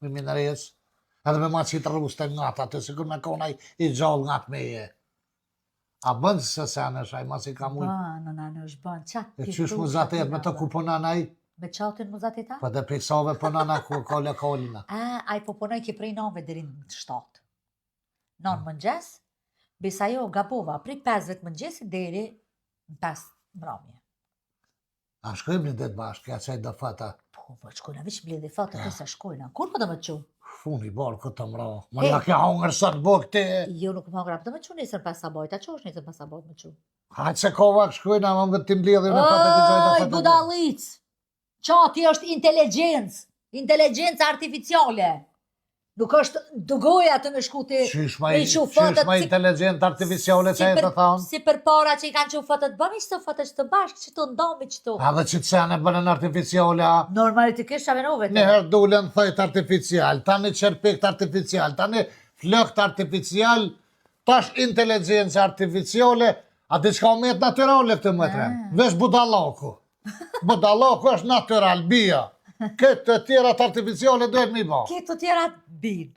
me minarec, edhe me ma qitë ruste nga ta, të sikur me konaj i gjallë nga të meje. A bëndë se se anë shaj, mas i ka mujnë. Bënë, në është bënë, qatë E qysh muzatet me të ku punanaj, Me qatin muzateta? po dhe piksove punana ku ka lokalina. A i po punoj ki prej 9 deri në 7. 9 mëngjes, bisa jo gabova prej 5 mëngjesi deri në 5 mramje. A shkojmë një ditë bashkë, ja qaj dhe fata. Po, shkojna vish bledhe fata, kësa shkojna. Kur po dhe më qu? Funi barë këtë të mra. Ma ja ke hongër sot buk ti. Jo, nuk më hongër, po dhe më qu nesër pas sabajt. A që është nesër pas sabajt më qu? Hajtë se kova shkojna, ma më të mbledhim në fata të gjojnë Oj, budalic! Qati është inteligencë artificiale. Nuk është dugoja të me shkuti Qysh ma inteligent artificiale që e të thonë? Si për para që i kanë që fotët, bëmi që të fotët që të bashkë, që të ndomi që të. A dhe që të sene bënën artificiale, a? Normalitikisht avenove të. Njëherë dullen thëjt artificial, tani qerpikt artificial, tani flëkt artificial, tash inteligencë artificiale, a di qka umet naturale këtë mëtre? Vesh budalaku. Budalaku është natural, bia. Këtë të tjera të artificiale dojtë mi ba. Këtë të tjera bin.